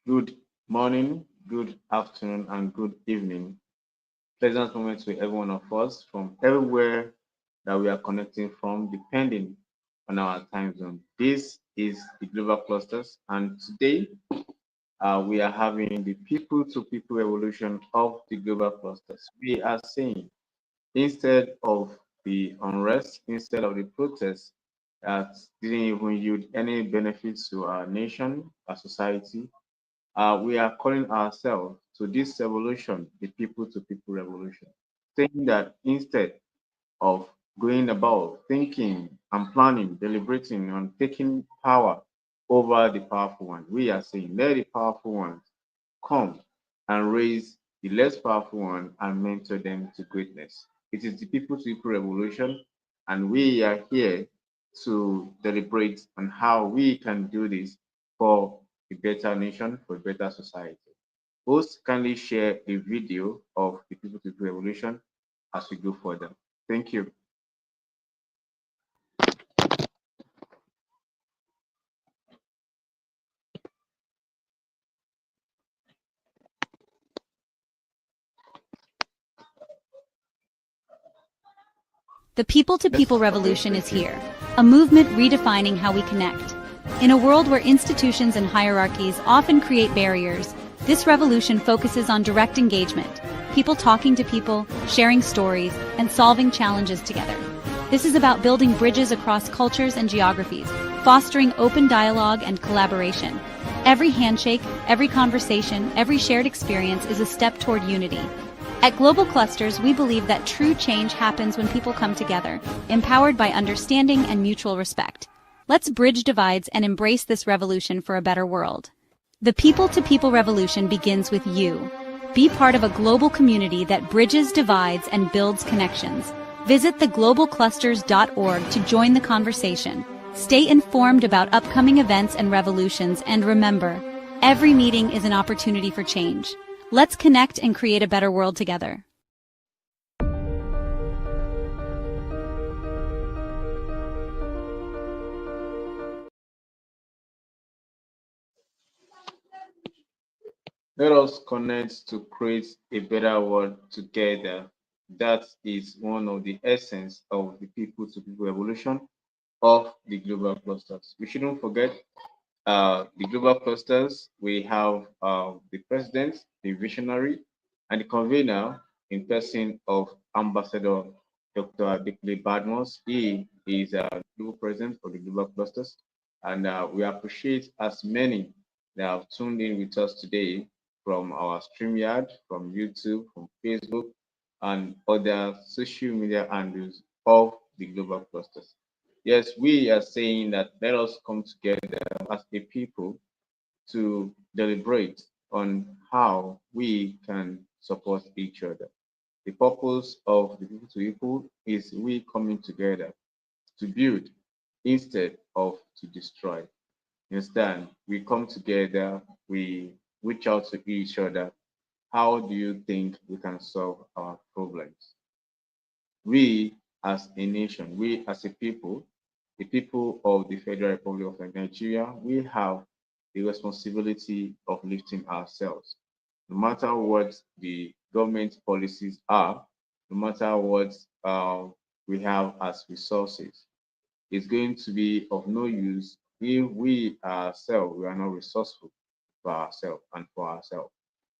Good morning, good afternoon, and good evening. Pleasant moments with every one of us from everywhere that we are connecting from, depending on our time zone. This is the Global Clusters, and today we are having the people to people evolution of the Global Clusters. We are saying instead of the unrest, instead of the protests that didn't even yield any benefits to our nation, our society, we are calling ourselves to this revolution the people to people revolution, saying that instead of going about thinking and planning, deliberating and taking power over the powerful one, we are saying let the powerful ones come and raise the less powerful one and mentor them to greatness. It is the people to people revolution, and we are here to deliberate on how we can do this for a better nation, for a better society. Host kindly share a video of the people to people revolution as we go further. Thank you. The People to Yes, People okay, Revolution is thank you. here, a movement redefining how we connect. In a world where institutions and hierarchies often create barriers, this revolution focuses on direct engagement, people talking to people, sharing stories, and solving challenges together. This is about building bridges across cultures and geographies, fostering open dialogue and collaboration. Every handshake, every conversation, every shared experience is a step toward unity. At Global Clusters, we believe that true change happens when people come together, empowered by understanding and mutual respect. Let's bridge divides and embrace this revolution for a better world. The people-to-people revolution begins with you. Be part of a global community that bridges divides and builds connections. Visit theglobalclusters.org to join the conversation. Stay informed about upcoming events and revolutions, and remember, every meeting is an opportunity for change. Let's connect and create a better world together. Let us connect to create a better world together. That is one of the essence of the people to people evolution of the global clusters. We shouldn't forget the global clusters. We have the president, the visionary, and the convener in person of Ambassador Dr. Adekle Badmos. He is global president for the global clusters, and we appreciate as many that have tuned in with us today from our StreamYard, from YouTube, from Facebook, and other social media handles of the global clusters. Yes, we are saying that let us come together as a people to deliberate on how we can support each other. The purpose of the people to people is we coming together to build instead of to destroy. Instead, we come together, we reach out to each other. How do you think we can solve our problems? We as a nation, we as a people, the people of the Federal Republic of Nigeria, we have the responsibility of lifting ourselves. No matter what the government policies are, no matter what we have as resources, it's going to be of no use if we ourselves we are not resourceful for ourselves and for ourselves.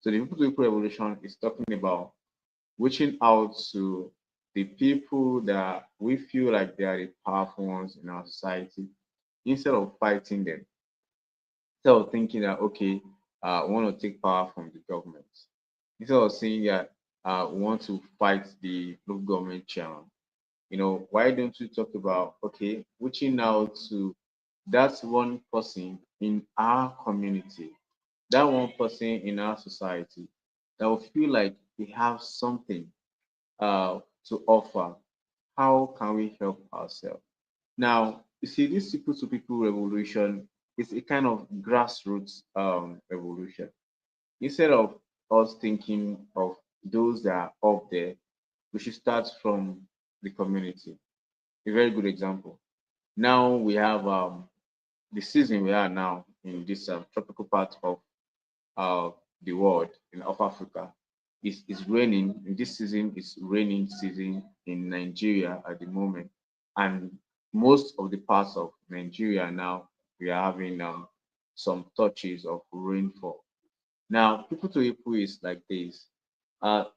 So the people to people revolution is talking about reaching out to the people that we feel like they are the powerful ones in our society instead of fighting them, instead of thinking that, okay, we want to take power from the government, instead of saying that we want to fight the local government chairman. Why don't we talk about, okay, reaching out to that one person in our community, that one person in our society that will feel like we have something to offer. How can we help ourselves? Now, you see, this people to people revolution is a kind of grassroots revolution. Instead of us thinking of those that are up there, we should start from the community. A very good example. Now we have the season we are now in this tropical part of uh, the world in of Africa. It's raining. In this season, it's raining season in Nigeria at the moment, and most of the parts of Nigeria now we are having some touches of rainfall. Now, people to people is like this.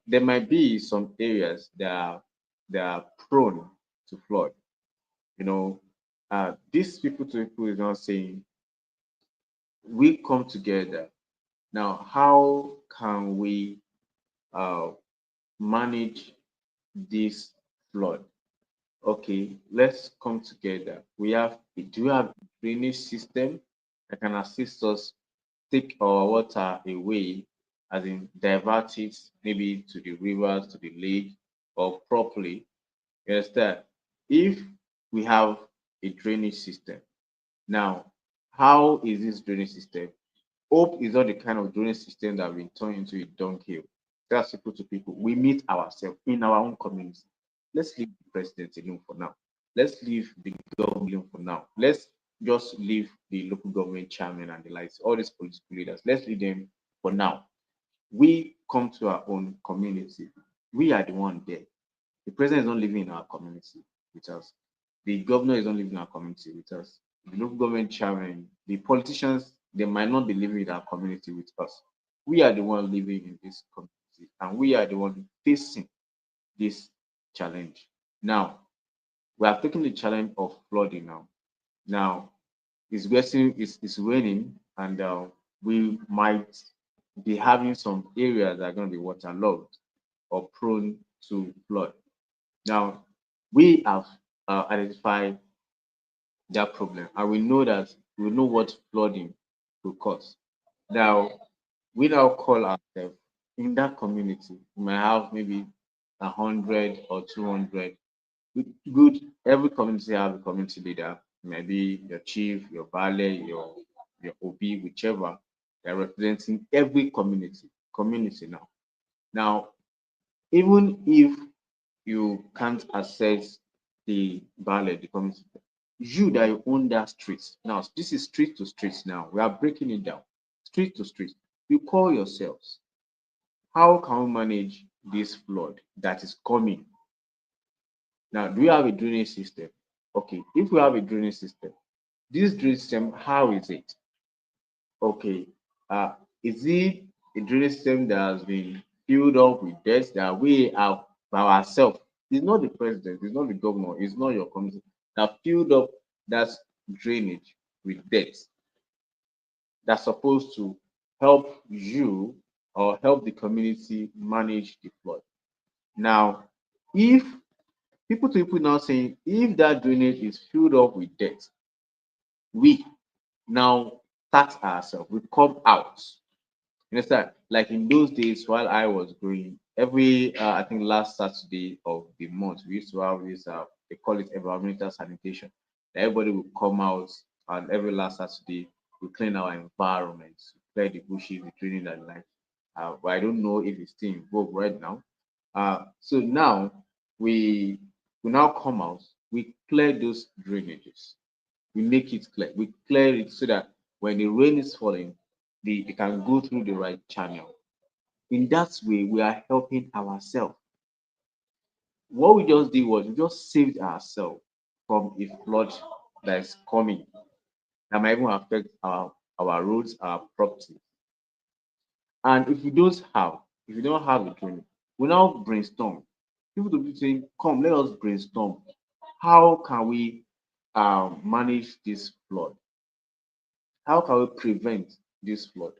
There might be some areas that are prone to flood. You know, this people to people is not saying we come together. Now, how can we uh, manage this flood? Okay, let's come together. Do we have a drainage system that can assist us take our water away, as in divert it maybe to the rivers, to the lake, or properly? You understand? If we have a drainage system, now, how is this drainage system? Hope is not the kind of drainage system that we turn into a dunghill. That's people to people. We meet ourselves in our own community. Let's leave the president alone for now. Let's leave the government alone for now. Let's just leave the local government chairman and the likes, all these political leaders. Let's leave them for now. We come to our own community. We are the one there. The president is not living in our community with us. The governor is not living in our community with us. The local government chairman, the politicians, they might not be living in our community with us. We are the one living in this community, and we are the one facing this challenge. Now, we have taken the challenge of flooding now. Now, it's raining, and we might be having some areas that are going to be waterlogged or prone to flood. Now, we have identified that problem, and we know what flooding will cause. Now, we now call ourselves in that community. We might have maybe 100 or 200. Good. Every community have a community leader. Maybe your chief, your valet, your OB, whichever. They're representing every community. Community now. Now, even if you can't access the valet, the community, you that you own that street. Now, this is street to street now. We are breaking it down. Street to street. You call yourselves. How can we manage this flood that is coming? Now, do we have a drainage system? Okay, if we have a drainage system, this drainage system, how is it? Okay, is it a drainage system that has been filled up with dirt that we have by ourselves? It's not the president, it's not the governor, it's not your community that filled up that drainage with dirt that's supposed to help you or help the community manage the flood. Now, if people to people now saying if that drainage is filled up with dirt, we now tax ourselves, we come out. You understand? Like in those days while I was growing, every I think last Saturday of the month, we used to have this they call it environmental sanitation. Everybody would come out, and every last Saturday we clean our environments, clear the bushes, the training and like. But I don't know if it's still involved right now. So now we we now come out, we clear those drainages, we make it clear, we clear it so that when the rain is falling, they can go through the right channel. In that way, we are helping ourselves. What we just did was we just saved ourselves from a flood that is coming that might even affect our roads, our property. And if you don't have a training, we now brainstorm. People to be saying, come, let us brainstorm. How can we manage this flood? How can we prevent this flood?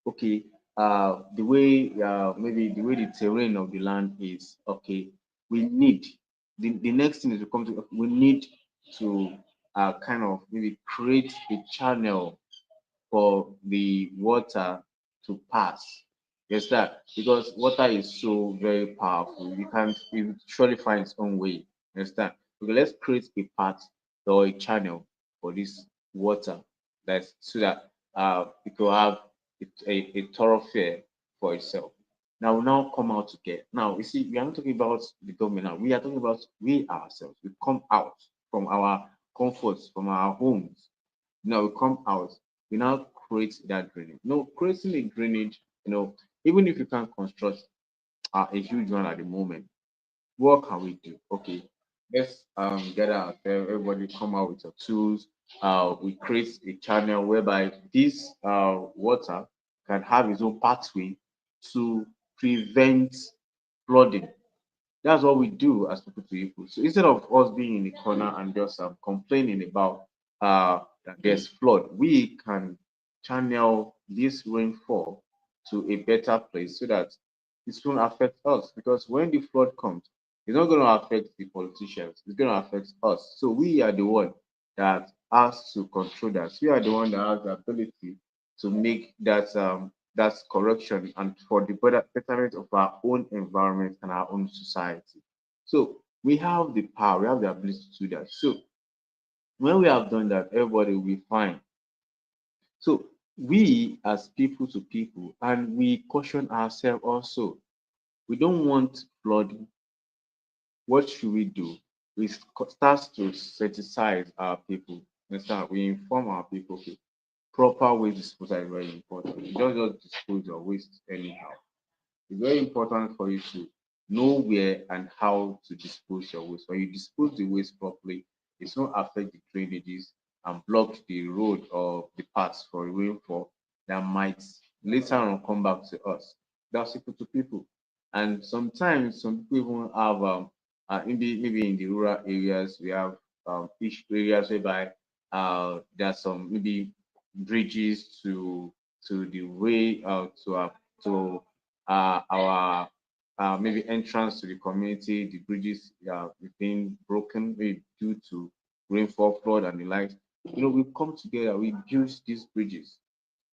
Okay, the way maybe the way the terrain of the land is, okay, we need the next thing is to come to we need to kind of maybe create a channel for the water to pass. Yes, that because water is so very powerful. You can't it surely find its own way. Understand? Okay, let's create a path or a channel for this water that's so that it will have a thoroughfare for itself. Now we now come out together. Now you see, we are not talking about the government now. We are talking about we ourselves. We come out from our comforts, from our homes. Now we come out. We now create that drainage. No, creating a drainage, even if you can't construct a huge one at the moment, what can we do? Okay, let's gather ourselves, everybody come out with your tools. We create a channel whereby this water can have its own pathway to prevent flooding. That's what we do as people to people. So instead of us being in the corner and just complaining about that there's flood, we can channel this rainfall to a better place so that it won't affect us. Because when the flood comes, it's not going to affect the politicians, it's going to affect us. So we are the one that has to control that. We are the one that has the ability to make that correction and for the betterment of our own environment and our own society. So we have the power, we have the ability to do that. So when we have done that, everybody will be fine. So we as people to people, and we caution ourselves also, we don't want flooding. What should we do? We start to sensitize our people. Understand? We inform our people. Okay, proper waste disposal is very important. You don't just dispose your waste anyhow. It's very important for you to know where and how to dispose your waste. When you dispose the waste properly, it's not affect the drainages and block the road or the paths for rainfall that might later on come back to us. That's people to people. And sometimes some people even have maybe in the rural areas we have each areas whereby there's some maybe bridges to the way to our maybe entrance to the community, the bridges is being broken maybe due to rainfall, flood, and the likes. We come together, we build these bridges.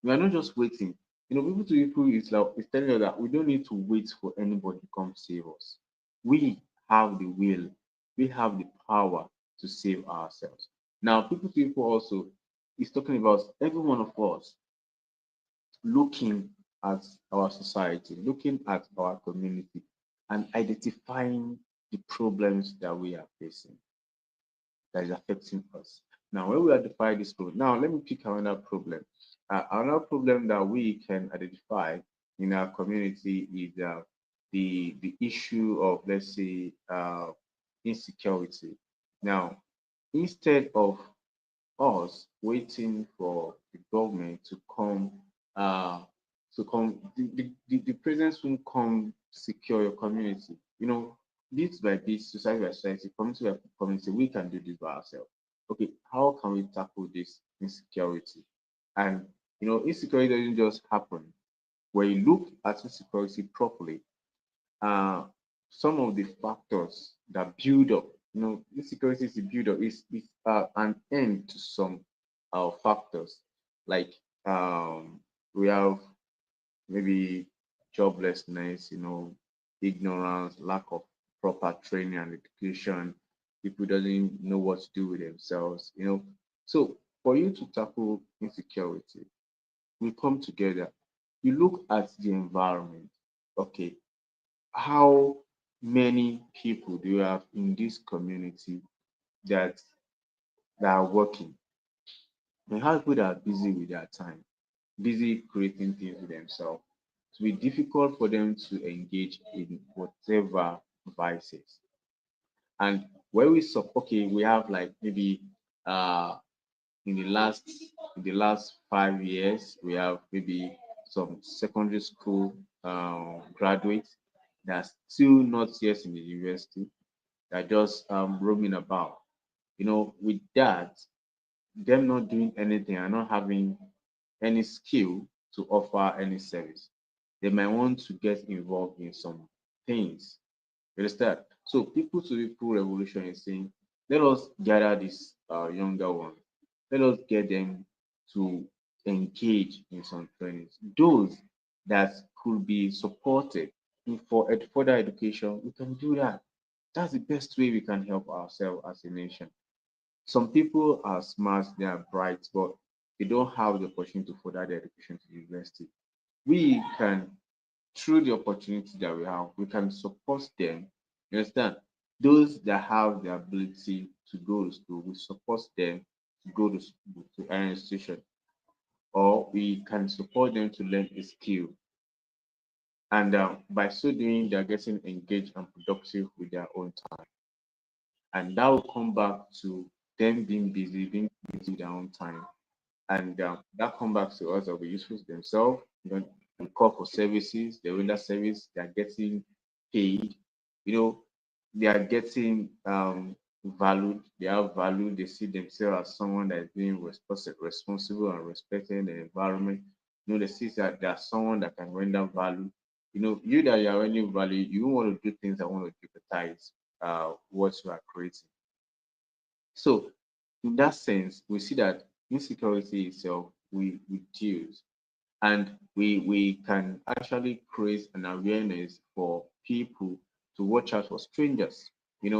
We are not just waiting. People to people is like it's telling us that we don't need to wait for anybody to come save us. We have the will, we have the power to save ourselves. Now, people to people also is talking about every one of us looking at our society, looking at our community, and identifying the problems that we are facing that is affecting us. Now, when we identify this problem, now let me pick another problem. Another problem that we can identify in our community is the issue of, let's say, insecurity. Now, instead of us waiting for the government uh the presidents won't come secure your community. Bit by bit, society by society, community by community, we can do this by ourselves. Okay, how can we tackle this insecurity? And insecurity doesn't just happen. When you look at insecurity properly, uh, some of the factors that build up, insecurity is the build up, is an end to some factors. Like we have maybe joblessness, ignorance, lack of proper training and education. People doesn't know what to do with themselves. So for you to tackle insecurity, we come together. You look at the environment. Okay, how many people do you have in this community that are working? And how people that are busy with their time, busy creating things with themselves? It will be difficult for them to engage in whatever vices. And where okay, we have like maybe uh in the last 5 years, we have maybe some secondary school graduates that are still not yet in the university, that are just roaming about. With that, them not doing anything and not having any skill to offer any service, they might want to get involved in some things. You understand? So people to people revolution is saying, let us gather this younger one. Let us get them to engage in some trainings. Those that could be supported for further education, we can do that. That's the best way we can help ourselves as a nation. Some people are smart, they are bright, but they don't have the opportunity to further their education to the university. We can, through the opportunity that we have, we can support them. You understand? Those that have the ability to go to school, we support them to go to school, to an institution. or we can support them to learn a skill. And by so doing, they're getting engaged and productive with their own time. And that will come back to them being busy with their own time. And that come back to us that we useful to themselves. We call for services, they render service, they are getting paid, you know, they are getting valued, they have value, they see themselves as someone that is being responsible and respecting the environment. They see that they are someone that can render value. You that you are rendering value, you want to do things that want to jeopardize what you are creating. So, in that sense, we see that insecurity itself we reduce, and we can actually create an awareness for people to watch out for strangers. We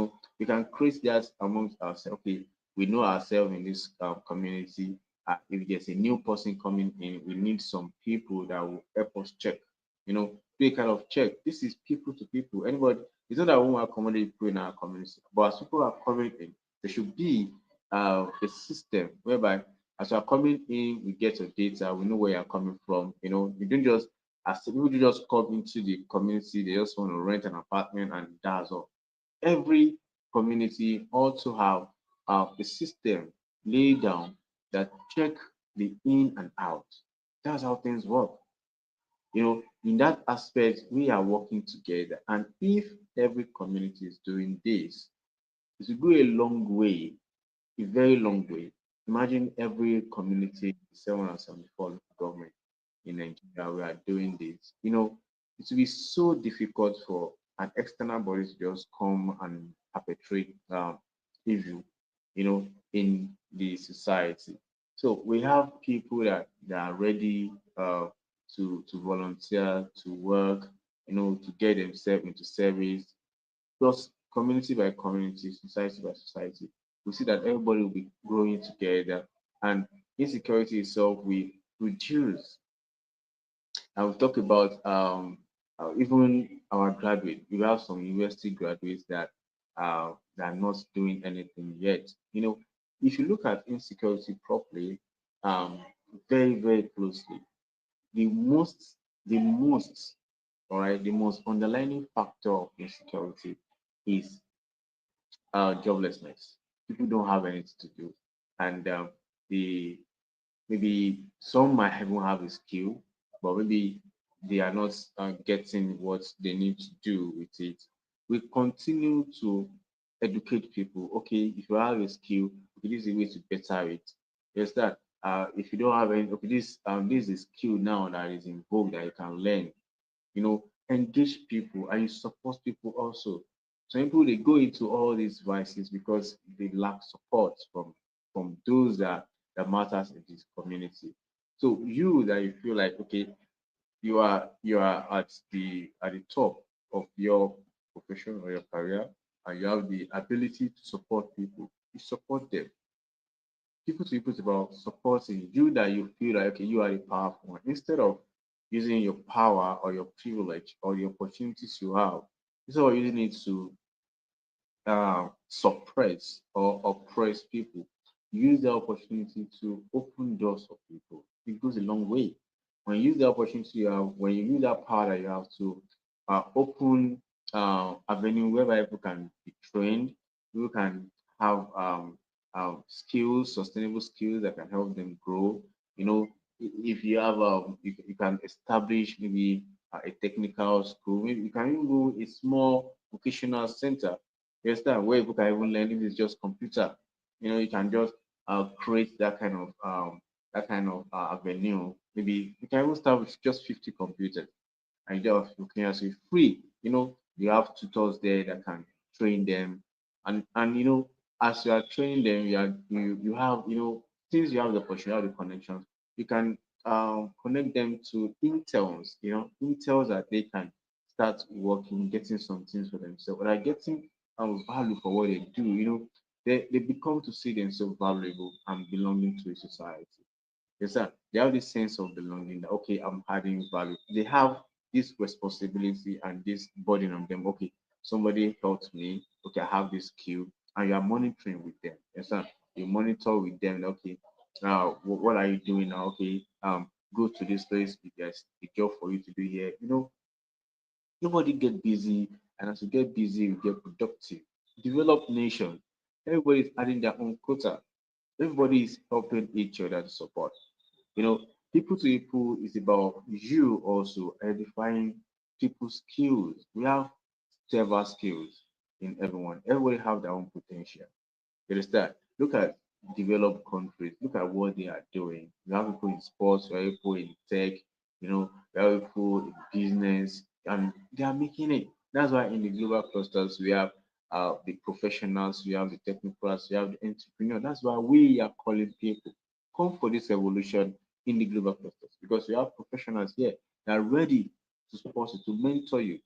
can create that amongst ourselves. Okay, we know ourselves in this community. If there's a new person coming in, we need some people that will help us check. Do a kind of check. This is people to people. Anybody, it's not that we want to accommodate people in our community, but as people are coming in, there should be a system whereby as you are coming in, we get your data, we know where you're coming from. You don't just, as people do just come into the community, they just want to rent an apartment and that's all. Every community also have a system laid down that check the in and out. That's how things work. In that aspect, we are working together. And if every community is doing this, it will go a long way, a very long way. Imagine every community, 774 local government in Nigeria, we are doing this. It will be so difficult for an external body to just come and perpetrate evil, in the society. So we have people that are ready to volunteer, to work, to get themselves into service, plus community by community, society by society. We see that everybody will be growing together, and insecurity itself will reduce. And we talk about even our graduate. We have some university graduates that are not doing anything yet. If you look at insecurity properly, um, very very closely, the most the most all right, the most underlying factor of insecurity is joblessness. People don't have anything to do, and the maybe some might even have a skill, but maybe they are not getting what they need to do with it. We continue to educate people. Okay, if you have a skill, okay, this is a way to better it. Yes, that if you don't have any, okay, this is a skill now that is in vogue that you can learn. Engage people and you support people also. Some people they go into all these vices because they lack support from those that matters in this community. So you that you feel like okay, you are at the top of your profession or your career, and you have the ability to support people, you support them. People to people is about supporting you that you feel like okay, you are a powerful one. Instead of using your power or your privilege or the opportunities you have, instead of using it to suppress or oppress people, use the opportunity to open doors for people. It goes a long way. When you use the opportunity you have, when you use that power that you have to open avenue whereby people can be trained, people can have skills, sustainable skills that can help them grow. If you have you can establish maybe a technical school, maybe you can even go a small vocational center. You understand where people can even learn if it's just computer. You can just create that kind of avenue. Maybe you can even start with just 50 computers and you can just be free. You have tutors there that can train them, and as you are training them, you have since you have the opportunity, you have the connections, you can connect them to intels that they can start working, getting some things for themselves, or like getting value for what they do. They become to see themselves valuable and belonging to a society. Yes, sir. They have this sense of belonging that okay, I'm adding value. They have this responsibility and this burden on them. Okay, somebody helped me. Okay, I have this skill, and you are monitoring with them. Yes, sir. You monitor with them. Okay, what are you doing now? Okay, go to this place. There's a job for you to do here. Nobody get busy, and as you get busy, you get productive. Developed nation, everybody is adding their own quota. Everybody is helping each other to support. You know, people to people is about you also identifying people's skills. We have several skills in everyone. Everybody have their own potential. You understand? Look at developed countries. Look at what they are doing. You have people in sports, you have people in tech, you have people in business, and they are making it. That's why in the global clusters we have the professionals, we have the technocrats, we have the entrepreneur. That's why we are calling people come for this evolution in the global clusters because we have professionals here that are ready to support you, to mentor you.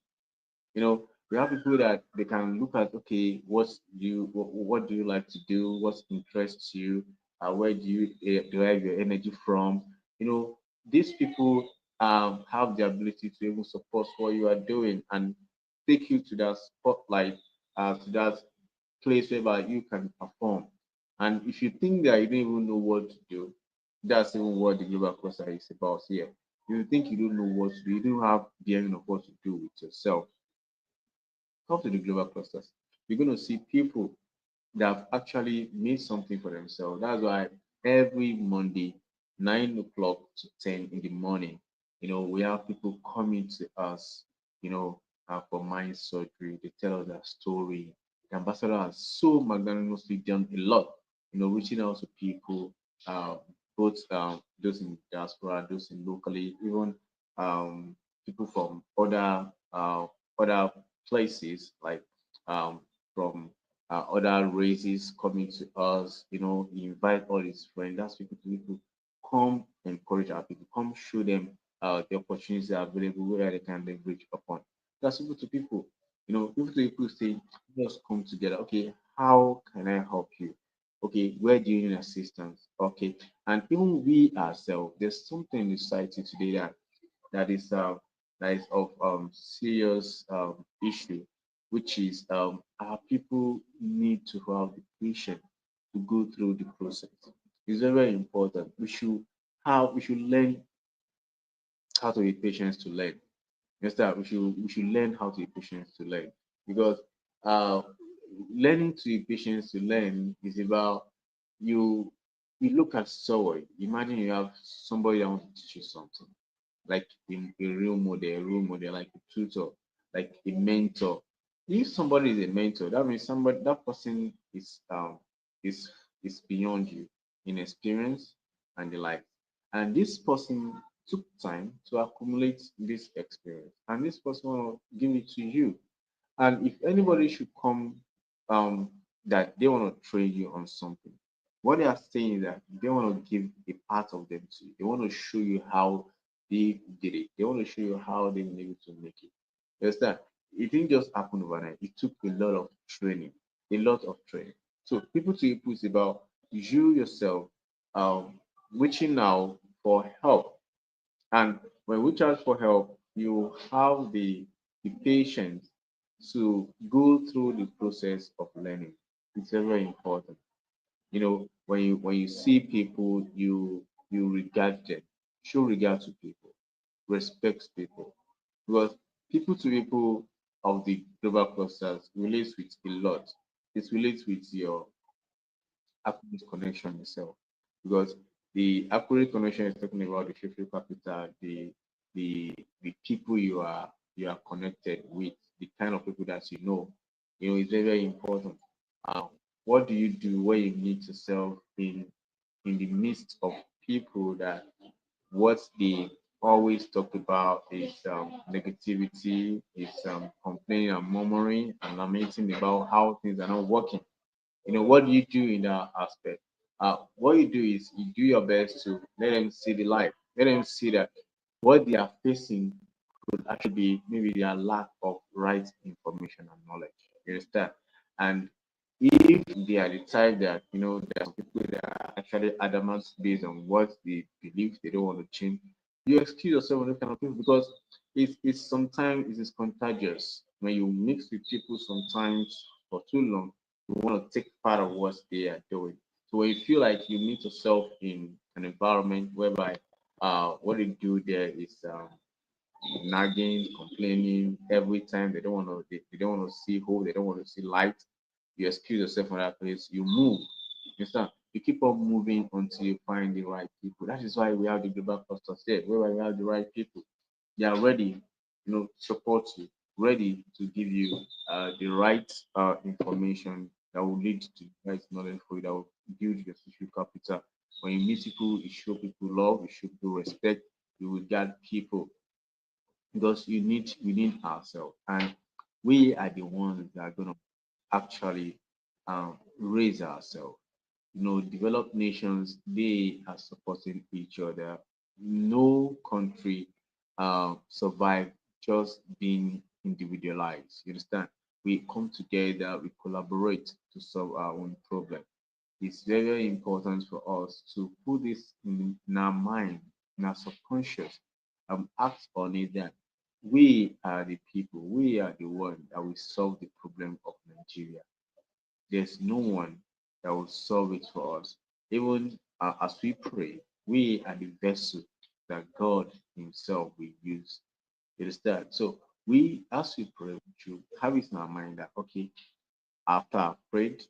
We have people that they can look at, okay, what do you like to do, what interests you, where do you derive your energy from. These people have the ability to even support what you are doing and take you to that spotlight, to that place whereby you can perform. And if you think that you don't even know what to do, that's even what the global cluster is about here. If you think you don't know what to do, you don't have the bearing of what to do with yourself, come to the global clusters. You're going to see people that have actually made something for themselves. That's why every Monday, 9 o'clock to 10 in the morning, we have people coming to us, for mind surgery. They tell us their story. The ambassador has so magnanimously done a lot, reaching out to people, uh, both those in diaspora, those in locally, even um, people from other places like um, from other races coming to us. He invite all his friends. That's people come encourage our people, come show them the opportunities that are available where they can leverage upon. That's people to people. People to people say, just come together. Okay, how can I help you? Okay, where do you need assistance? Okay, and even we ourselves, there's something in the society today that is uh, that is of serious issue, which is our people need to have the patience to go through the process. It's very, very important. We should learn how to be patient to learn. Yes, that we should learn how to be patient to learn because uh, learning to be patient to learn is about you. You look at someone. Imagine you have somebody that wants to teach you something like a role model, like a tutor, like a mentor. If somebody is a mentor, that means that person is is beyond you in experience and the like. And this person took time to accumulate this experience, and this person will give it to you. And if anybody should come um that they want to train you on something, what they are saying is that they want to give a part of them to you. They want to show you how they did it. They want to show you how they were able to make it. You understand? It didn't just happen overnight. It took a lot of training, a lot of training. So people to people is about you yourself reaching out for help. And when we reach out for help, you have the patience to go through the process of learning. It's very, very important. When you see people, you regard them, show regard to people, respect people, because people to people of the global clusters relates with a lot. It relates with your accurate connection itself, because the accurate connection is talking about the social capital, the people you are connected with, the kind of people that you know. It's very, very important. Um, what do you do when you meet yourself in the midst of people that what they always talk about is negativity, is complaining and murmuring and lamenting about how things are not working? What do you do in that aspect? What you do is you do your best to let them see the light, let them see that what they are facing could actually be maybe their lack of right information and knowledge. You understand? And if they are the type that there are some people that are actually adamant based on what they believe, they don't want to change, you excuse yourself with those kind of people because it's sometimes it is contagious. When you mix with people sometimes for too long, you want to take part of what they are doing. So when you feel like you meet yourself in an environment whereby what they do there is nagging, complaining every time. They don't want to see hope. They don't want to see light. You excuse yourself from that place. You move. You understand? You keep on moving until you find the right people. That is why we have the global clusters there, whereby we have the right people. They are ready, to support you, ready to give you the right information that will lead to the right knowledge for you, that will build your social capital. When you meet people, you show people love, you show people respect, you regard people, because we need ourselves, and we are the ones that are going to actually raise ourselves. Developed nations, they are supporting each other. No country survive just being individualized. You understand? We come together, we collaborate to solve our own problem. It's very, very important for us to put this in our mind, in our subconscious, act on it, that we are the people, we are the one that will solve the problem of Nigeria. There's no one that will solve it for us. Even as we pray, we are the vessel that God Himself will use. You understand? So as we pray, we should have it in our mind that, okay, after I've prayed,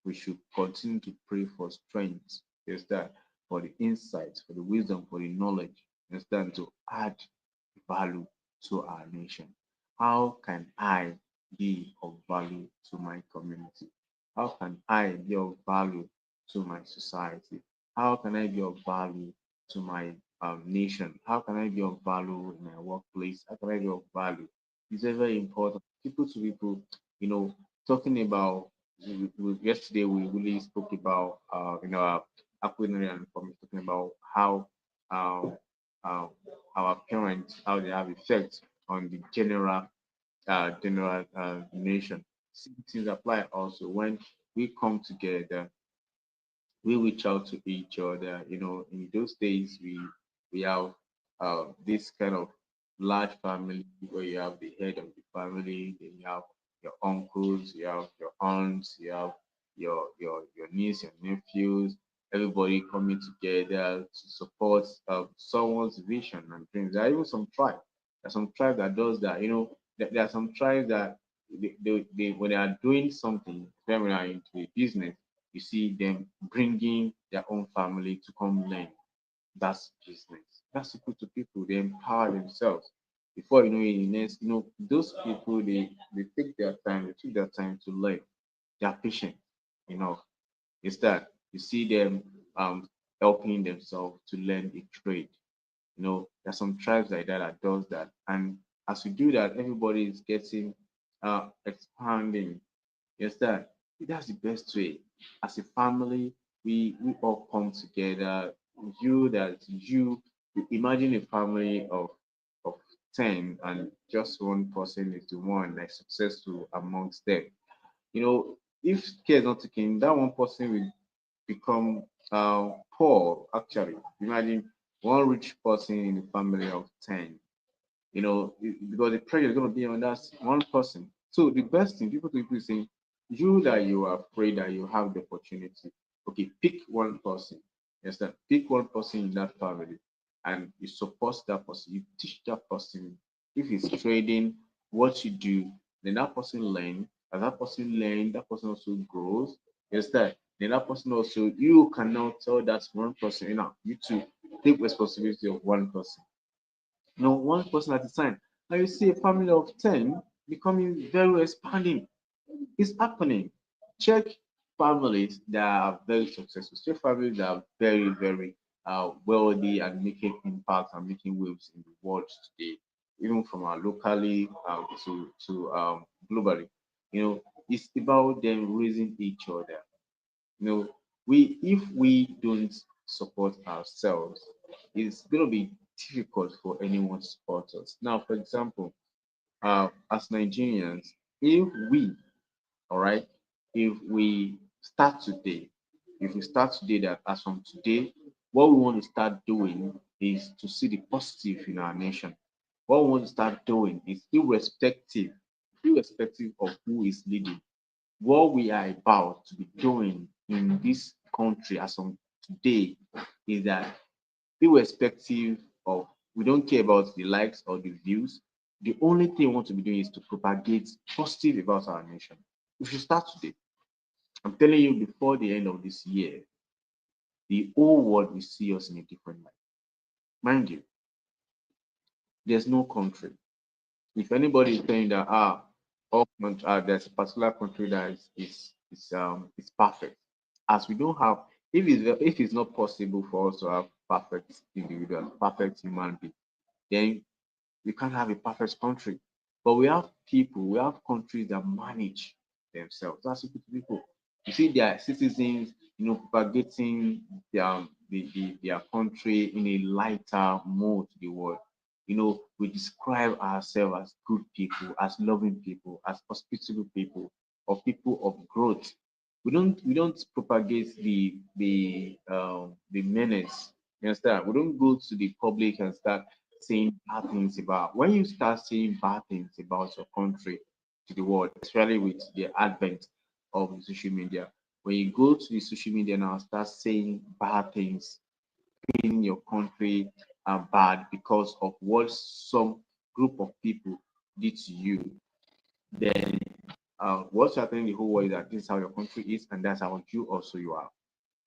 we should continue to pray for strength. You understand? For the insights, for the wisdom, for the knowledge. You understand? To add value to our nation. How can I be of value to my community? How can I be of value to my society? How can I be of value to my nation? How can I be of value in my workplace? How can I be of value? It's very, very important. People to people, you know, talking about, yesterday we really spoke about, our culinary and talking about how um, uh, our parents, how they have effect on the general nation. Same things apply also when we come together, we reach out to each other. In those days, we have this kind of large family where you have the head of the family, then you have your uncles, you have your aunts, you have your niece, your nephews, everybody coming together to support someone's vision and dreams. There are even some tribes. There are some tribes that does that. There are some tribes that when they are doing something, when they are into a business, you see them bringing their own family to come learn. That's business. That's equal to people. They empower themselves. Before you know it, those people, they take their time. They took their time to learn. They are patient enough. It's that you see them helping themselves to learn a trade. There's some tribes like that that does that, and as we do that, everybody is getting expanding. Yes, that's the best way. As a family, we all come together. You imagine a family of 10, and just one person is the one like successful amongst them. If care is not taken, that one person will become poor. Actually, imagine one rich person in a family of 10. Because the pressure is going to be on that one person. So the best thing people to people is saying, you that you are afraid that you have the opportunity. Okay, pick one person. Yes, that pick one person in that family, and you support that person. You teach that person. If it's trading, what you do, then that person learn. As that person learn, that person also grows. Yes, then that person also, you can now tell that one person, you to take responsibility of one person, one person at a time. Now you see a family of 10 becoming very expanding. It's happening. Check families that are very successful. Check families that are very, very wealthy and making impact and making waves in the world today, even from our locally to globally. It's about them raising each other. you know if we don't support ourselves, it's going to be difficult for anyone to support us. Now, for example, as Nigerians, if we all right, if we start today, that as from today, what we want to start doing is to see the positive in our nation. What we want to start doing is irrespective of who is leading, what we are about to be doing in this country as of today is that irrespective of, we don't care about the likes or the views. The only thing we want to be doing is to propagate positive about our nation. We should start today. I'm telling you, before the end of this year, the whole world will see us in a different light. Mind you, there's no country. If anybody is saying that there's a particular country that is perfect, as we don't have, if it's not possible for us to have perfect individuals, perfect human being, then we can't have a perfect country. But we have people, we have countries that manage themselves. That's people. You see their citizens, propagating their country in a lighter mode to the world. We describe ourselves as good people, as loving people, as hospitable people, or people of growth. We don't propagate the menace. You understand? We don't go to the public and start saying bad things about. When you start saying bad things about your country to the world, especially with the advent of the social media, when you go to the social media now, start saying bad things in your country are bad because of what some group of people did to you, then what's happening in the whole world is that this is how your country is, and that's how you are.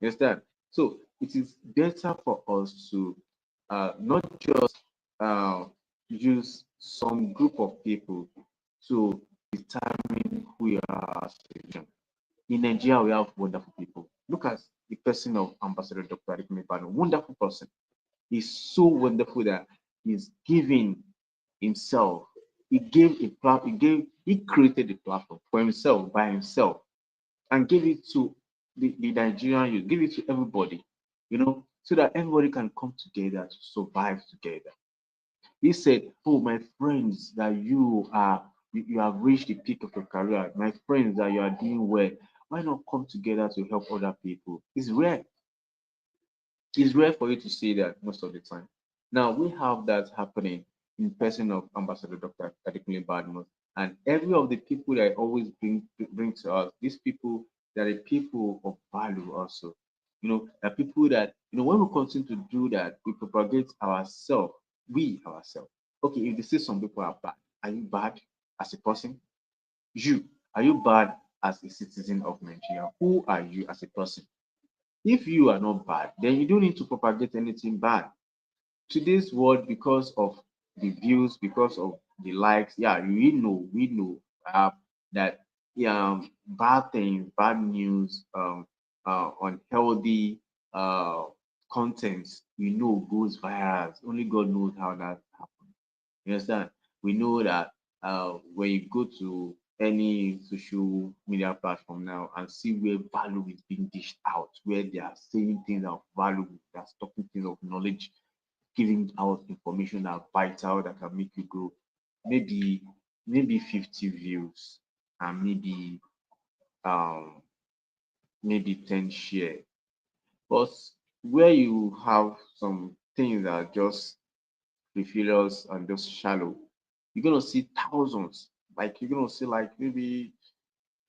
You understand? So it is better for us to not just uh, use some group of people to determine who we are as a nation. In Nigeria, we have wonderful people. Look at the person of Ambassador Dr. Adekunle Badun, wonderful person. He's so wonderful that he's giving himself. He gave a platform. He created a platform for himself by himself and gave it to the Nigerian youth, give it to everybody, so that everybody can come together to survive together. He said, "Oh, my friends, that you have reached the peak of your career. My friends, that you are doing well. Why not come together to help other people?" It's rare. It's rare for you to see that most of the time. Now we have that happening in person of Ambassador Dr. Adekunle Badmus, and every of the people that I always bring to us, these people that are people of value also. Are people that when we continue to do that, we propagate ourselves, we ourselves. Okay, if they say some people are bad, are you bad as a person? You, are you bad as a citizen of Nigeria? Who are you as a person? If you are not bad, then you don't need to propagate anything bad. Today's world, because of the views, because of the likes, yeah, we know that bad things, bad news, unhealthy contents, goes viral. Only God knows how that happens. You understand? We know that when you go to any social media platform now and see where value is being dished out, where they are saying things of value, they are talking things of knowledge, giving out information that are vital that can make you grow. Maybe 50 views and um maybe 10 share. But where you have some things that are just frivolous and just shallow, you're gonna see thousands. Like you're gonna see like maybe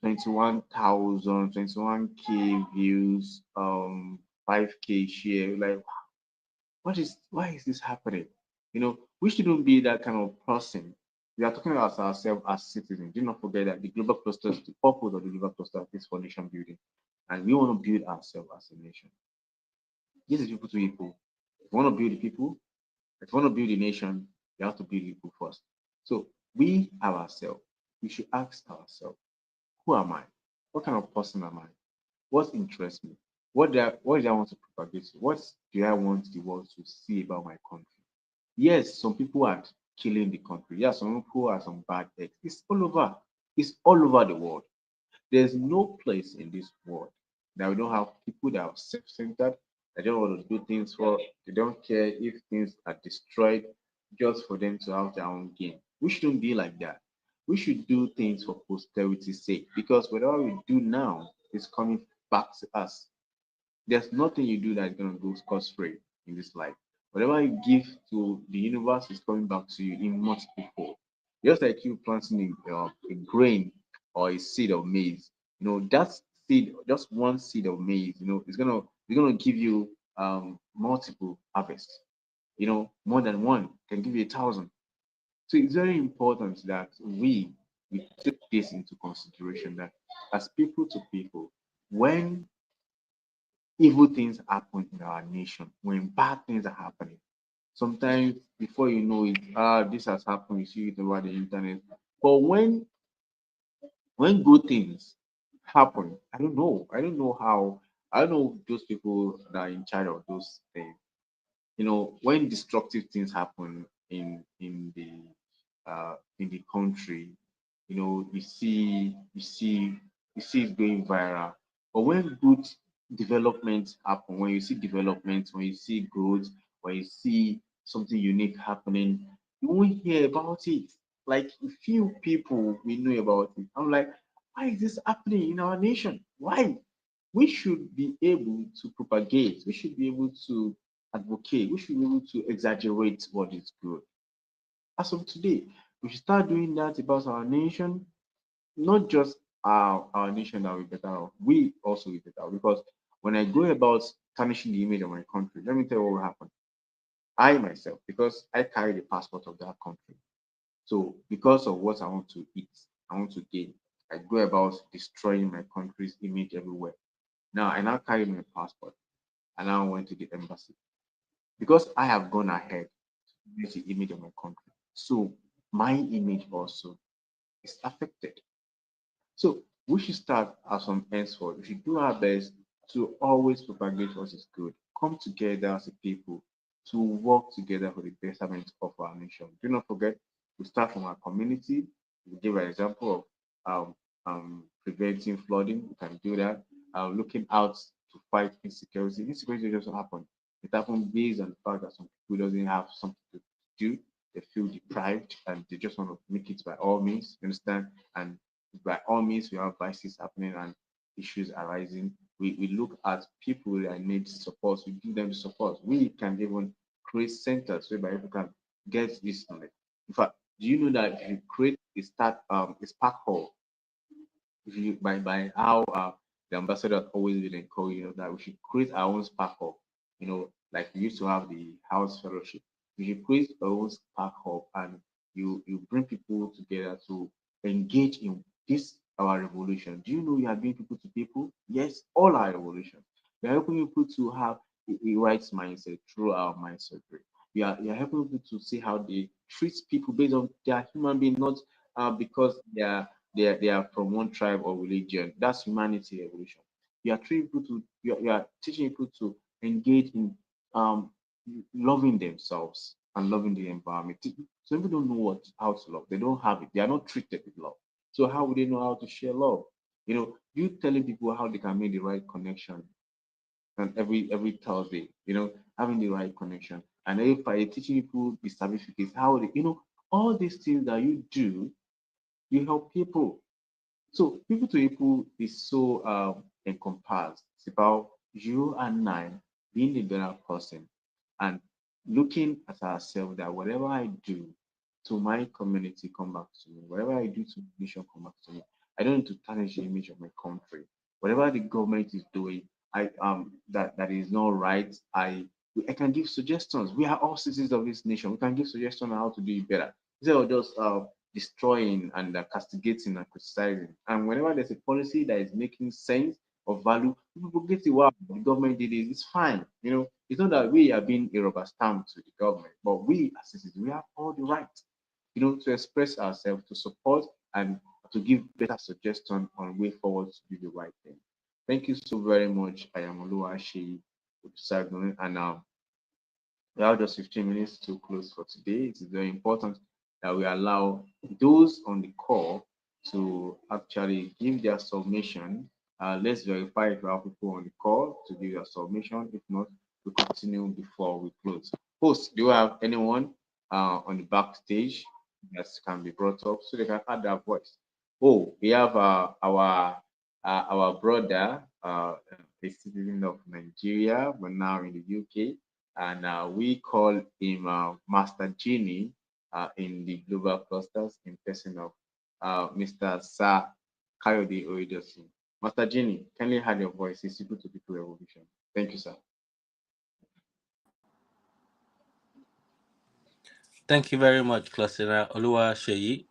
21,000, 21K views, 5K share. Like, why is this happening? We shouldn't be that kind of person. We are talking about ourselves as citizens. Do not forget that the global cluster, the purpose of the global cluster is for nation building. And we want to build ourselves as a nation. This is people to people. If you want to build the people, if you want to build a nation, you have to build people first. So we have ourselves. We should ask ourselves, who am I? What kind of person am I? What interests me? What do I want to propagate? What do I want the world to see about my country? Yes, some people are killing the country. Yes, some people are some bad eggs. It's all over. It's all over the world. There's no place in this world that we don't have people that are self-centered. They don't want to do things for. They don't care if things are destroyed just for them to have their own gain. We shouldn't be like that. We should do things for posterity's sake because whatever we do now is coming back to us. There's nothing you do that's going to go scot-free in this life. Whatever you give to the universe is coming back to you in multiple fold. Just like you planting a grain or a seed of maize, that seed, just one seed of maize, it's gonna give you multiple harvests. More than one can give you 1,000. So it's very important that we take this into consideration, that as people to people, when evil things happen in our nation, when bad things are happening, sometimes before you know it, this has happened, you see it over the internet. But when good things happen, I don't know how, I don't know those people that are in charge of those things. When destructive things happen in the country, you see it going viral. But when good developments happen, when you see development, when you see growth, when you see something unique happening, you won't hear about it. Like few people we know about it. I'm like, why is this happening in our nation? Why? We should be able to propagate, we should be able to advocate, we should be able to exaggerate what is good. As of today, we should start doing that about our nation, not just our nation that will be better off, we also will be better off. Because when I go about tarnishing the image of my country, let me tell you what will happen. I myself, because I carry the passport of that country, so because of what I want to eat, I want to gain, I go about destroying my country's image everywhere. Now I now carry my passport and now went to the embassy because I have gone ahead with the image of my country. So my image also is affected. So we should start as from henceforth. We should do our best to always propagate what is good. Come together as a people to work together for the betterment of our nation. Do not forget to start from our community. We give an example of preventing flooding. We can do that. Looking out to fight insecurity. Insecurity doesn't happen. It happens based on the fact that some people doesn't have something to do. They feel deprived and they just want to make it by all means. You understand? And by all means, we have vices happening and issues arising. We look at people that need support, we give them support. We can even create centers whereby people can get this knowledge. In fact, do you know that if you create a spark hall, if you by how the ambassador has always been encouraging us that we should create our own spark hub, like we used to have the house fellowship. We should create our own spark hub, and you bring people together to engage in this our revolution. Do you know you are bringing people to people? Yes, all our revolution. We are helping people to have a right mindset through our mind surgery. We are helping people to see how they treat people based on their human being, not because they are from one tribe or religion. That's humanity evolution. You are teaching people to engage in um loving themselves and loving the environment. Some people don't know how to love. They don't have it. They are not treated with love. So how would they know how to share love? You telling people how they can make the right connection, and every Thursday, having the right connection. And if I teaching people the certificates, how they, all these things that you do, you help people. So people to people is so encompassed. It's about you and I being the better person and looking at ourselves that whatever I do to my community come back to me. Whatever I do to my nation come back to me. I don't need to tarnish the image of my country. Whatever the government is doing, that is not right. I can give suggestions. We are all citizens of this nation. We can give suggestions on how to do it better. Instead of just destroying and castigating and criticizing. And whenever there's a policy that is making sense of value, people get it. Wow, the government did it. It's fine. It's not that we are being a rubber stamp to the government, but we as citizens, we have all the right, to express ourselves, to support, and to give better suggestions on way forward to do the right thing. Thank you so very much. I am Oluwaseyi Odusagun, and we have just 15 minutes to close for today. It is very important that we allow those on the call to actually give their submission. Let's verify if we have people on the call to give their submission. If not, we continue before we close. Host, do you have anyone on the backstage that can be brought up so they can add their voice? Oh, we have our brother, a citizen of Nigeria, but now in the UK, and we call him Master Genie in the global clusters in person of Mr. Sir Kayode Oyedosun. Master Genie, kindly add your voice. It's People to People Revolution. Thank you, sir. Thank you very much, Klasina Oluwaseyi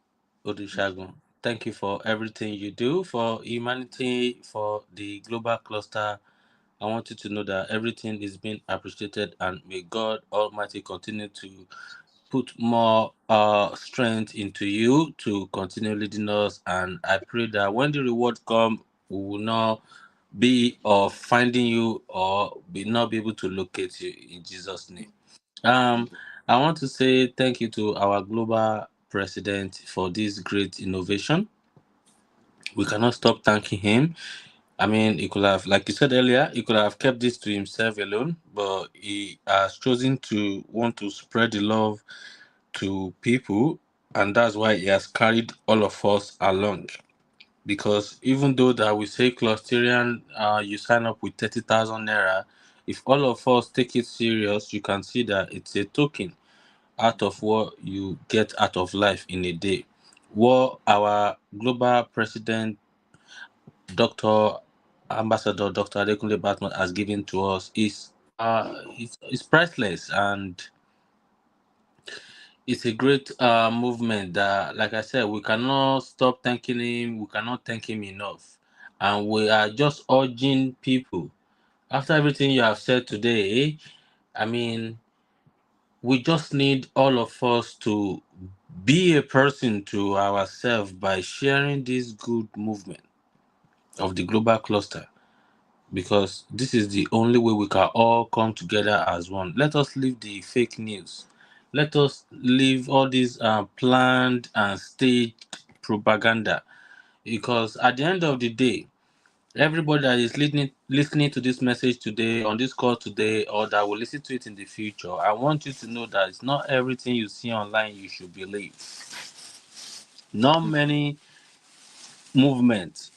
Odushagun. Thank you for everything you do for humanity, for the global cluster. I want you to know that everything is being appreciated, and may God Almighty continue to put more strength into you to continue leading us. And I pray that when the reward come, we will not be of finding you or be not be able to locate you in Jesus' name. Um, I want to say thank you to our global president for this great innovation. We cannot stop thanking him. I mean, he could have, like you said earlier, he could have kept this to himself alone, but he has chosen to want to spread the love to people, and that's why he has carried all of us along. Because even though that we say Clusterian, you sign up with 30,000 naira, if all of us take it serious, you can see that it's a token out of what you get out of life in a day. What our global president, Dr. Ambassador Dr. Adekunle Batman, has given to us is priceless, and it's a great movement that, like I said, we cannot stop thanking him. We cannot thank him enough, and we are just urging people. After everything you have said today, I mean, we just need all of us to be a person to ourselves by sharing this good movement of the global cluster, because this is the only way we can all come together as one. Let us leave the fake news. Let us leave all these planned and staged propaganda, because at the end of the day, everybody that is listening to this message today, on this call today, or that will listen to it in the future, I want you to know that it's not everything you see online you should believe. Not many movements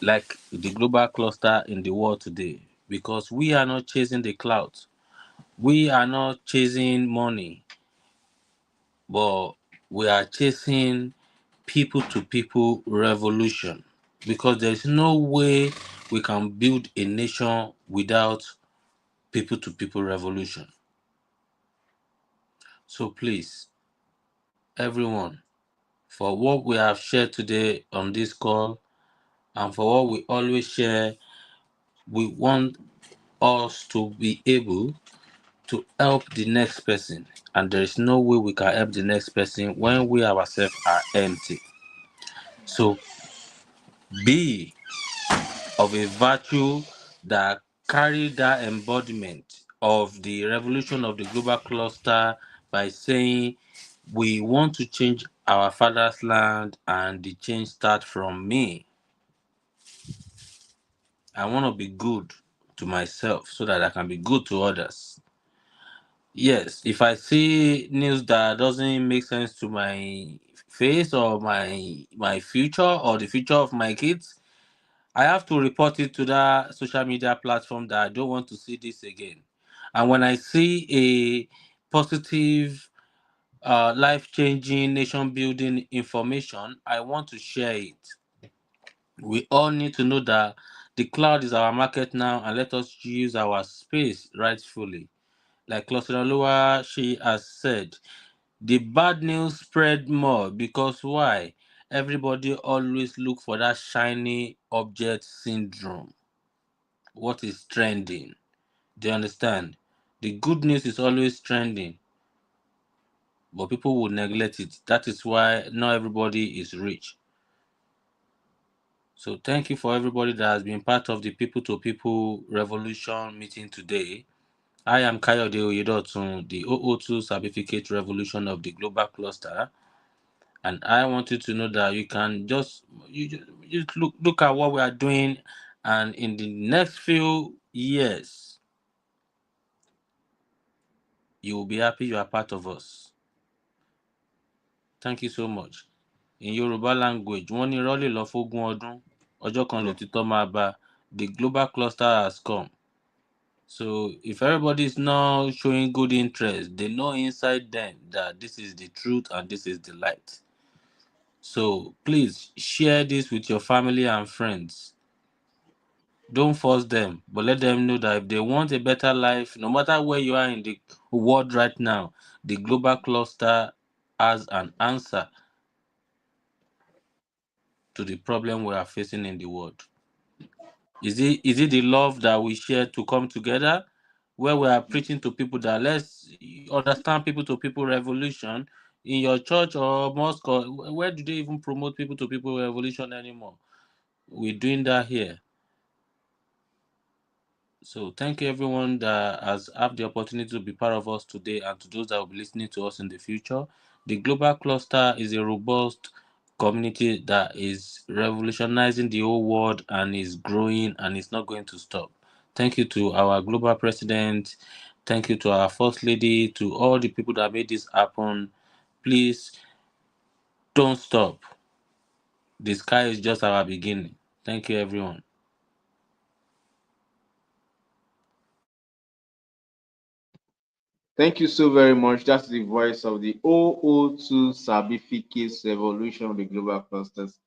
like the global cluster in the world today, because we are not chasing the clout. We are not chasing money, but we are chasing people to people revolution, because there's no way we can build a nation without people to people revolution. So please, everyone, for what we have shared today on this call and for what we always share, we want us to be able to help the next person. And there is no way we can help the next person when we ourselves are empty. So be of a virtue that carry that embodiment of the revolution of the global cluster by saying we want to change our father's land and the change start from me. I want to be good to myself so that I can be good to others. Yes, if I see news that doesn't make sense to my face or my future or the future of my kids, I have to report it to that social media platform that I don't want to see this again. And when I see a positive, life changing, nation building information, I want to share it. We all need to know that the cloud is our market now, and let us use our space rightfully. Like Klosiloluwa, she has said, the bad news spread more because why? Everybody always look for that shiny object syndrome. What is trending? Do you understand? The good news is always trending, but people will neglect it. That is why not everybody is rich. So thank you for everybody that has been part of the People to People Revolution meeting today. I am Kayode Oyedotun, the OO2 Certificate Revolution of the Global Cluster, and I want you to know that you can just look at what we are doing, and in the next few years, you will be happy you are part of us. Thank you so much. In Yoruba language, wọ́n ní irọ́ lè lọ fógún ọdún, ọjọ́ kan lòtítọ́ máa bá. The global cluster has come. So if everybody is now showing good interest, they know inside them that this is the truth and this is the light. So please share this with your family and friends. Don't force them, but let them know that if they want a better life, no matter where you are in the world right now, the global cluster has an answer to the problem we are facing in the world. Is it the love that we share to come together, where we are preaching to people that let's understand people to people revolution in your church or mosque, or where do they even promote people to people revolution anymore? We're doing that here. So thank you everyone that has had the opportunity to be part of us today, and to those that will be listening to us in the future. The Global Cluster is a robust community that is revolutionizing the whole world and is growing and is not going to stop. Thank you to our global president. Thank you to our first lady, to all the people that made this happen. Please don't stop. The sky is just our beginning. Thank you everyone. Thank you so very much. That's the voice of the 002 Sabifikis Revolution of the Global Clusters,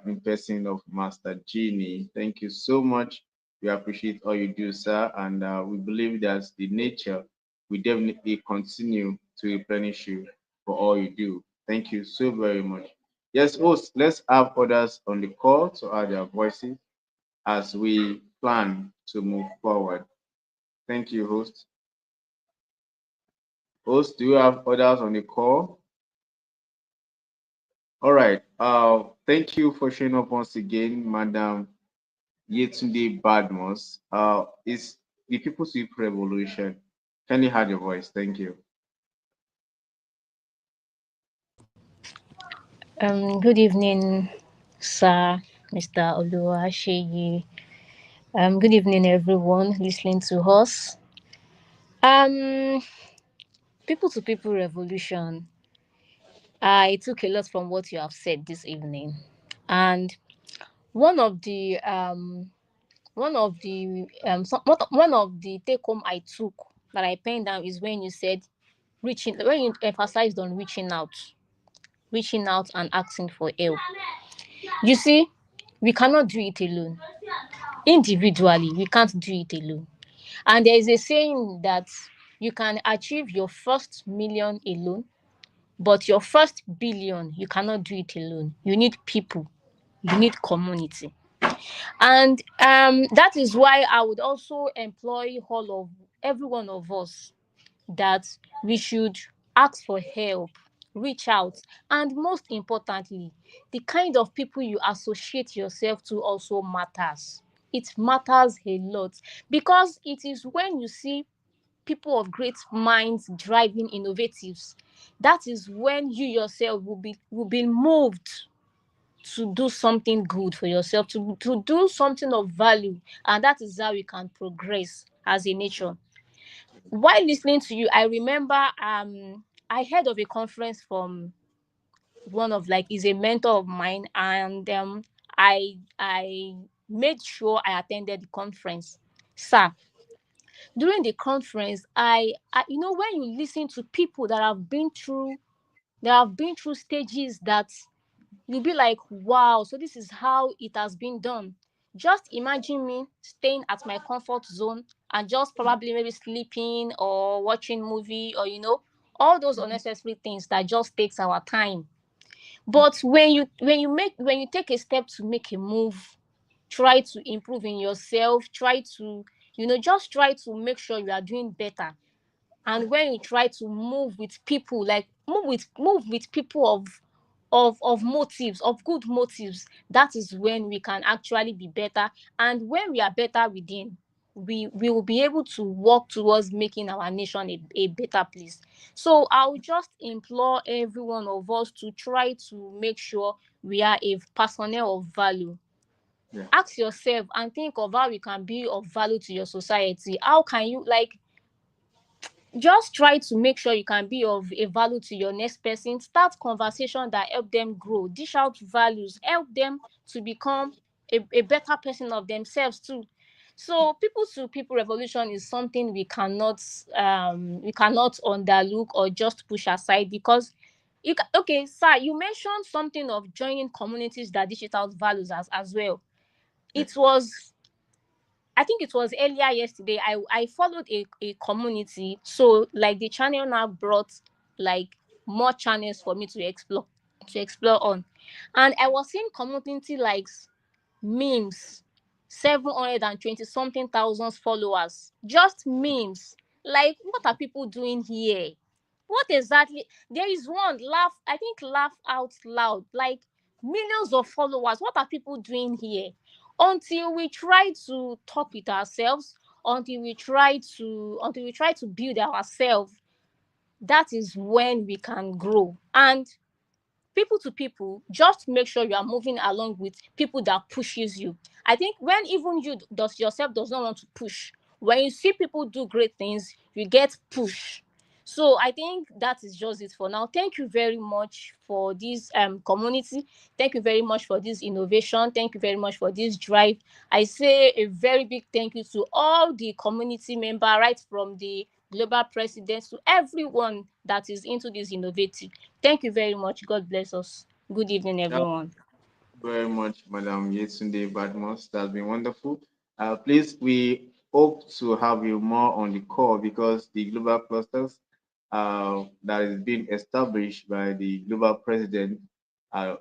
in person of Master Genie. Thank you so much. We appreciate all you do, sir, and we believe that the nature will definitely continue to replenish you for all you do. Thank you so very much. Yes, host, let's have others on the call to add their voices as we plan to move forward. Thank you, host. Host, do you have others on the call? All right. Thank you for showing up once again, Madam Yetunde Badmos. It's the People's Youth Revolution. Can you have your voice? Thank you. Good evening, sir, Mr. Oluwaseyi. Good evening, everyone listening to us. Um, People to people revolution. I took a lot from what you have said this evening, and one of the one of the take home I took that I penned down is when you said when you emphasized on reaching out and asking for help. You see, we cannot do it alone. Individually, we can't do it alone. And there is a saying that you can achieve your first million alone, but your first billion, you cannot do it alone. You need people, you need community. And that is why I would also employ every one of us that we should ask for help, reach out, and most importantly, the kind of people you associate yourself to also matters. It matters a lot because it is when you see people of great minds driving innovatives, that is when you yourself will be moved to do something good for yourself, to do something of value, and that is how we can progress as a nation. While listening to you, I remember I heard of a conference from one of like is a mentor of mine, and I made sure I attended the conference. Sir, during the conference, when you listen to people that have been through stages that you'll be like, wow, so this is how it has been done. Just imagine me staying at my comfort zone and just probably maybe sleeping or watching movie or all those unnecessary things that just takes our time. But when you take a step to make a move, try to improve in yourself, try to just try to make sure you are doing better. And when you try to move with people, like move with people of motives, of good motives, that is when we can actually be better. And when we are better within, we will be able to work towards making our nation a better place. So I will just implore every one of us to try to make sure we are a personnel of value. Yeah. Ask yourself and think of how you can be of value to your society. How can you just try to make sure you can be of a value to your next person. Start conversation that help them grow, dish out values, help them to become a better person of themselves too. So people to people revolution is something we cannot underlook or just push aside because okay, sir, you mentioned something of joining communities that dish out values as well. Yeah. It was I think it was earlier yesterday. I followed a community, so like the channel now brought like more channels for me to explore on, and I was seeing community likes memes, 720 something thousands followers, just memes. Like, what are people doing here? What exactly? There is one laugh, I think laugh out loud, like millions of followers. What are people doing here? Until we try to talk with ourselves, until we try to build ourselves, that is when we can grow. And people to people, just make sure you are moving along with people that pushes you. I think when even you does yourself does not want to push, when you see people do great things, you get push. So I think that is just it for now. Thank you very much for this community. Thank you very much for this innovation. Thank you very much for this drive. I say a very big thank you to all the community member, right from the global presidents to everyone that is into this innovative. Thank you very much. God bless us. Good evening, everyone. Very much, Madam Yetunde Badmos. That's been wonderful. Please, we hope to have you more on the call because the global clusters that is being established by the global president,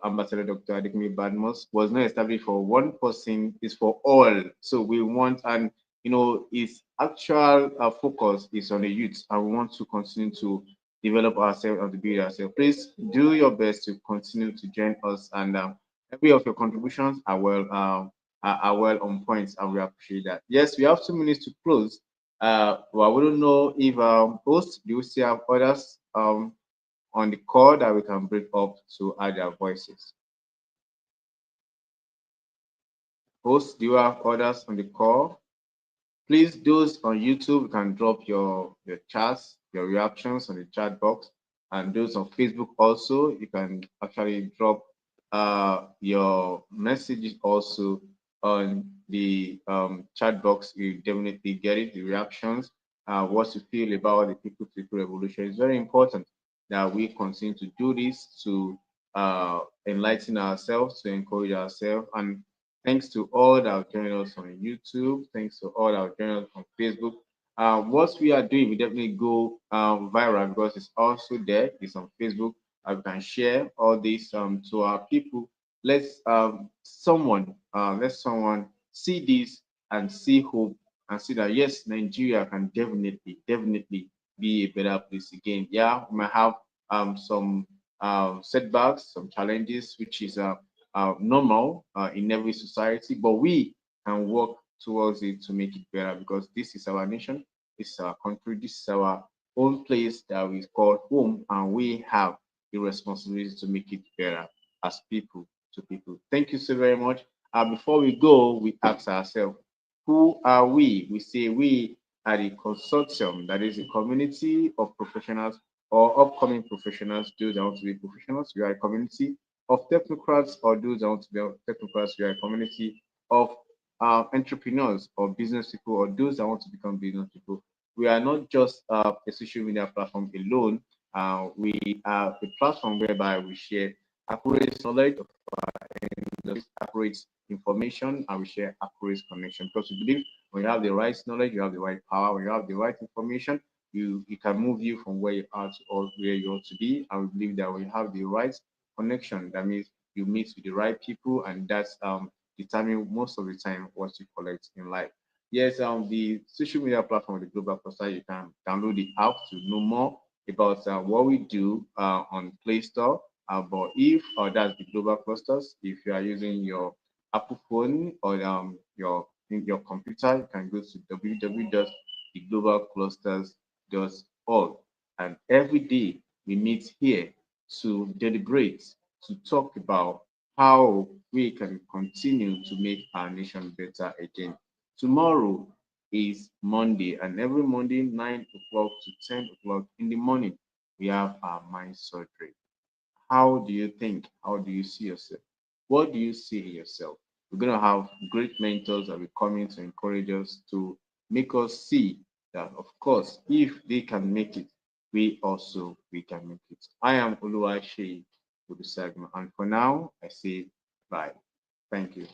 Ambassador Dr. Adekemi Badmos, was not established for one person, it's for all. So we want, and its actual focus is on the youth, and we want to continue to develop ourselves and to build ourselves. Please do your best to continue to join us, and every of your contributions are well on point, and we appreciate that. Yes, we have 2 minutes to close. Well, we don't know if host, do you still have others on the call that we can bring up to add their voices? Host, do you have others on the call? Please, those on YouTube, you can drop your chats, your reactions on the chat box, and those on Facebook also, you can actually drop your messages also on the chat box. You definitely get it, the reactions, what you feel about the people to people revolution. It's very important that we continue to do this to enlighten ourselves, to encourage ourselves. And thanks to all that have joined us on YouTube. Thanks to all that have joined us on Facebook. What we are doing, we definitely go viral because it's also there. It's on Facebook. We can share all this to our people. Let's someone see this and see hope and see that yes, Nigeria can definitely be a better place again. Yeah, we might have some setbacks, some challenges, which is normal in every society, but we can work towards it to make it better because this is our nation, this is our country, this is our own place that we call home, and we have the responsibility to make it better as people to people. Thank you so very much. Before we go, we ask ourselves, who are we? We say we are a consortium, that is a community of professionals or upcoming professionals, those that want to be professionals. We are a community of technocrats or those that want to be technocrats. We are a community of entrepreneurs or business people or those that want to become business people. We are not just a social media platform alone. We are a platform whereby we share accurate knowledge of accurate information, and we share accurate connection because we believe when you have the right knowledge, you have the right power. When you have the right information, it can move you from where you are to or where you ought to be. And we believe that when you have the right connection, that means you meet with the right people, and that's determine most of the time what you collect in life. Yes, the social media platform, the Global Cluster, you can download the app to know more about what we do on Play Store. But if that's the Global Clusters, if you are using your Apple phone or your computer, you can go to www.theglobalclusters.org. And every day we meet here to deliberate, to talk about how we can continue to make our nation better again. Tomorrow is Monday, and every Monday, 9 o'clock to 10 o'clock in the morning, we have our mind surgery. How do you think? How do you see yourself? What do you see in yourself? We're going to have great mentors that will come in to encourage us, to make us see that, of course, if they can make it, we can make it. I am Oluwaseyi Odusagma, and for now, I say bye. Thank you.